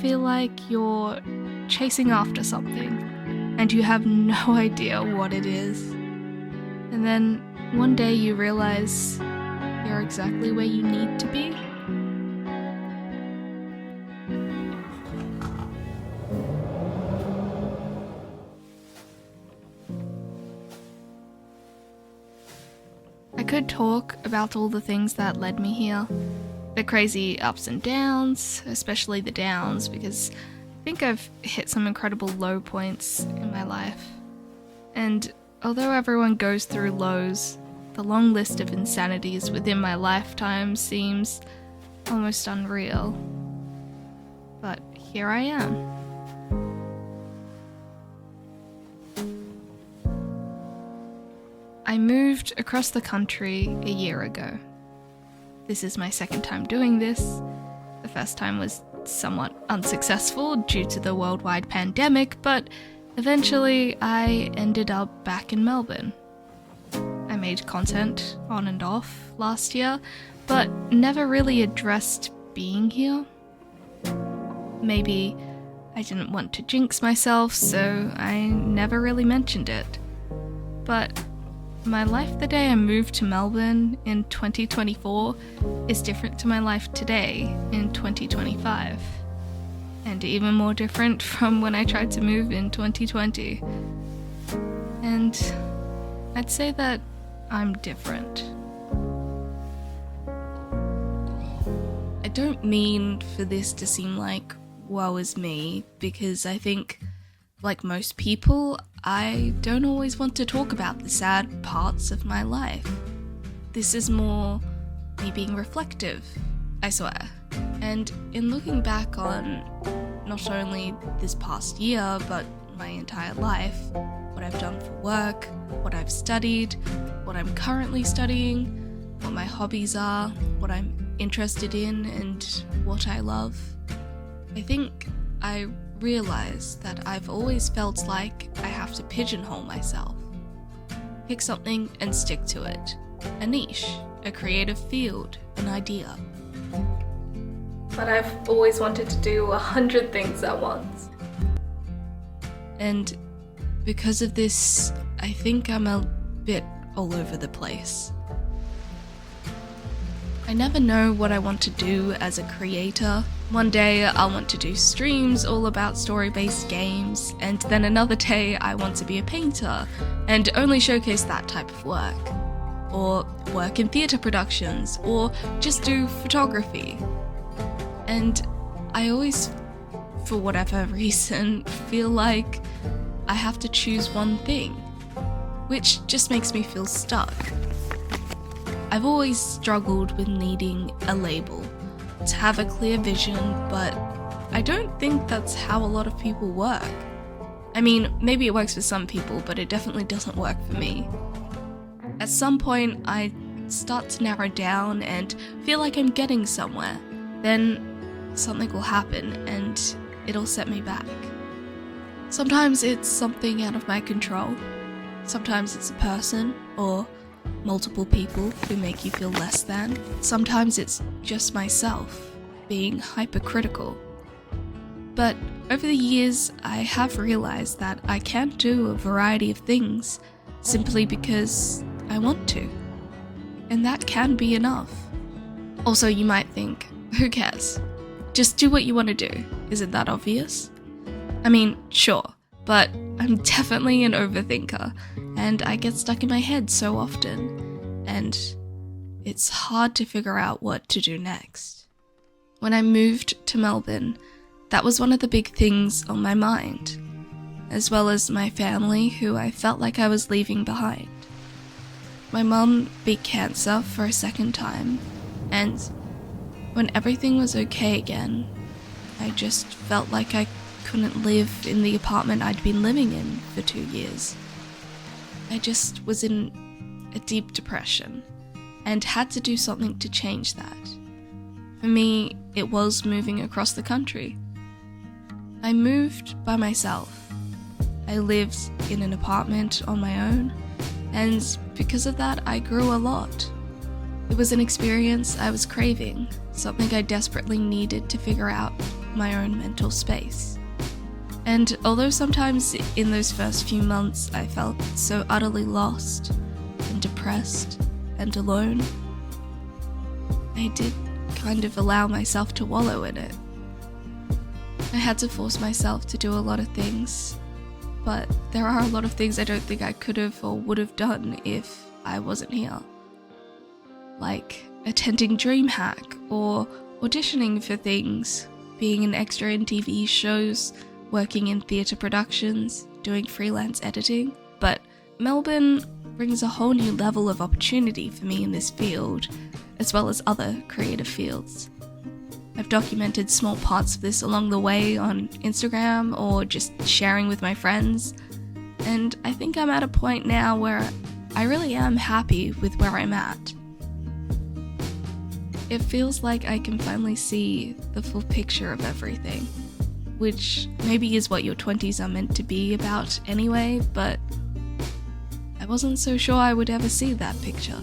feel like you're chasing after something and you have no idea what it is. And then one day you realize you're exactly where you need to be. I could talk about all the things that led me here. The crazy ups and downs, especially the downs, because I think I've hit some incredible low points in my life. And although everyone goes through lows, the long list of insanities within my lifetime seems almost unreal. But here I am. I moved across the country a year ago. This is my second time doing this. The first time was somewhat unsuccessful due to the worldwide pandemic, but eventually I ended up back in Melbourne. I made content on and off last year, but never really addressed being here. Maybe I didn't want to jinx myself, so I never really mentioned it. But my life the day I moved to Melbourne in 2024 is different to my life today in 2025. And even more different from when I tried to move in 2020. And I'd say that I'm different. I don't mean for this to seem like woe is me, because I think, like most people, I don't always want to talk about the sad parts of my life. This is more me being reflective, I swear. And in looking back on not only this past year, but my entire life, what I've done for work, what I've studied, what I'm currently studying, what my hobbies are, what I'm interested in, and what I love, I think I realize that I've always felt like I have to pigeonhole myself. Pick something and stick to it. A niche, a creative field, an idea. But I've always wanted to do 100 things at once. And because of this, I think I'm a bit all over the place. I never know what I want to do as a creator. One day I'll want to do streams all about story-based games, and then another day I want to be a painter and only showcase that type of work. Or work in theatre productions, or just do photography. And I always, for whatever reason, feel like I have to choose one thing, which just makes me feel stuck. I've always struggled with needing a label, to have a clear vision, but I don't think that's how a lot of people work. I mean, maybe it works for some people, but it definitely doesn't work for me. At some point, I start to narrow down and feel like I'm getting somewhere. Then something will happen and it'll set me back. Sometimes it's something out of my control. Sometimes it's a person or multiple people who make you feel less than. Sometimes it's just myself being hypercritical. But over the years, I have realized that I can't do a variety of things simply because I want to. And that can be enough. Also, you might think, who cares? Just do what you want to do. Isn't that obvious? I mean, sure, but I'm definitely an overthinker, and I get stuck in my head so often, and it's hard to figure out what to do next. When I moved to Melbourne, that was one of the big things on my mind, as well as my family, who I felt like I was leaving behind. My mum beat cancer for a second time, and when everything was okay again, I just felt like I couldn't live in the apartment I'd been living in for 2 years. I just was in a deep depression and had to do something to change that. For me, it was moving across the country. I moved by myself. I lived in an apartment on my own, and because of that, I grew a lot. It was an experience I was craving, something I desperately needed to figure out my own mental space. And although sometimes in those first few months I felt so utterly lost and depressed and alone, I did kind of allow myself to wallow in it. I had to force myself to do a lot of things, but there are a lot of things I don't think I could have or would have done if I wasn't here. Like attending DreamHack or auditioning for things, being an extra in TV shows, working in theatre productions, doing freelance editing. But Melbourne brings a whole new level of opportunity for me in this field, as well as other creative fields. I've documented small parts of this along the way on Instagram or just sharing with my friends, and I think I'm at a point now where I really am happy with where I'm at. It feels like I can finally see the full picture of everything, which maybe is what your 20s are meant to be about anyway, but I wasn't so sure I would ever see that picture.